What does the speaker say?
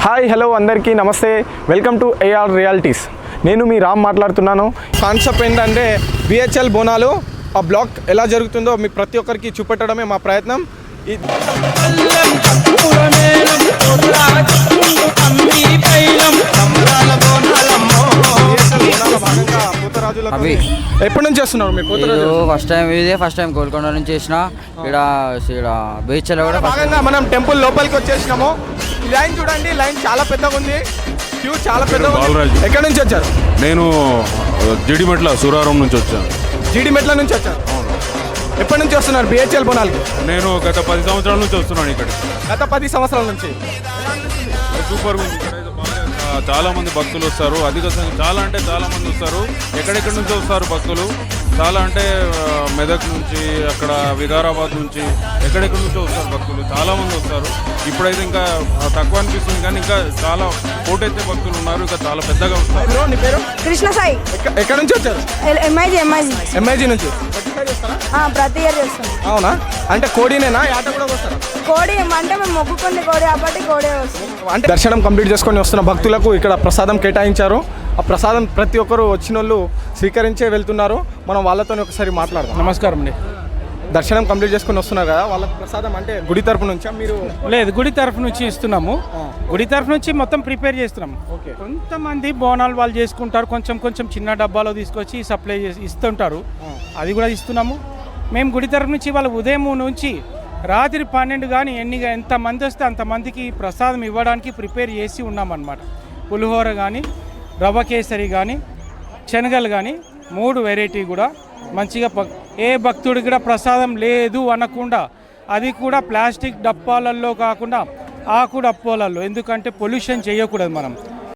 Hi hello అందరికీ నమస్తే, welcome to AR realities. నేను మీ రామ్ మాట్లాడుతున్నాను. కాన్సెప్ట్ ఏంటంటే బిహెచ్ఎల్ బోనాలు ఆ బ్లాక్ ఎలా జరుగుతుందో మీ ప్రతి ఒక్కరికి చూపెట్టడమే మా ప్రయత్నం. ఎప్పటి నుంచి చేస్తున్నారు మీరు? ఫస్ట్ టైం గోల్కొండ నుంచి చేసిన. ఇక్కడ బీచ్లో కూడా భాగంగా మనం టెంపుల్ లోపలికి వచ్చేసినాము. లైన్ చూడండి, లైన్ చాలా పెద్దగా ఉంది, క్యూ చాలా పెద్దగా ఉంది. ఎక్కడి నుంచి వచ్చారు? నేను జిడిమెట్ల సూరారం నుంచి వచ్చాను. జిడిమెట్ల నుంచి వచ్చారు. ఎప్పటి నుంచి వస్తున్నారు బిహెచ్ఎల్ బోనాలకి? నేను గత 10 సంవత్సరాల నుంచి వస్తున్నాను ఇక్కడ. గత 10 సంవత్సరాల నుంచి సూపర్ ఉంది. చాలా మంది భక్తులు వస్తారు. చాలా అంటే చాలా మంది వస్తారు. ఎక్కడెక్కడి నుంచి వస్తారు భక్తులు. చాలా అంటే మెదక్ నుంచి, అక్కడ వికారాబాద్ నుంచి, ఎక్కడెక్కడి నుంచి వస్తారు భక్తులు. చాలా మంది వస్తారు. ఇప్పుడైతే ఇంకా తక్కువ అనిపిస్తుంది, కానీ ఇంకా చాలా కోటెత్తే భక్తులు ఉన్నారు. ఇంకా చాలా పెద్దగా వస్తారు. నీ పేరు? కృష్ణ సాయి. ఎక్కడి నుంచి వచ్చారు? ఎంఐజీ నుంచి. ప్రతి ఇయర్ చేస్తాం. అవునా? అంటే కోడినేనా? ఆట కూడా వస్తారా? కోడి అంటే మేము మొక్కుకుంది కోడి కాబట్టి కోడే వస్తాం. అంటే దర్శనం కంప్లీట్ చేసుకొని వస్తున్న భక్తులకు ఇక్కడ ప్రసాదం కేటాయించారు. ఆ ప్రసాదం ప్రతి ఒక్కరు వచ్చిన వాళ్ళు స్వీకరించే వెళ్తున్నారు. మనం వాళ్ళతో ఒకసారి మాట్లాడదాం. నమస్కారం అండి. దర్శనం కంప్లీట్ చేసుకొని వస్తున్నారు కదా, వాళ్ళకి ప్రసాదం అంటే గుడి తరపు నుంచా మీరు? లేదు, గుడి తరఫు నుంచి ఇస్తున్నాము. గుడి తరఫు నుంచి మొత్తం ప్రిపేర్ చేస్తున్నాము. ఓకే. కొంతమంది బోనాలు వాళ్ళు చేసుకుంటారు, కొంచెం చిన్న డబ్బాలో తీసుకొచ్చి సప్లై చేసి ఇస్తుంటారు. అది కూడా ఇస్తున్నాము. మేము గుడి తరఫు నుంచి వాళ్ళ ఉదయం నుంచి రాత్రి 12 కానీ ఎంతమంది వస్తే అంతమందికి ప్రసాదం ఇవ్వడానికి ప్రిపేర్ చేసి ఉన్నామన్నమాట. పులిహోర కానీ, రవ్వ కేసరి కానీ, శనగలు కానీ 3 వెరైటీ కూడా మంచిగా ఏ భక్తుడికి కూడా ప్రసాదం లేదు అనకుండా, అది కూడా ప్లాస్టిక్ డబ్బాలలో కాకుండా ఆకు డబ్బాలలో, ఎందుకంటే పొల్యూషన్ చేయకూడదు మనం.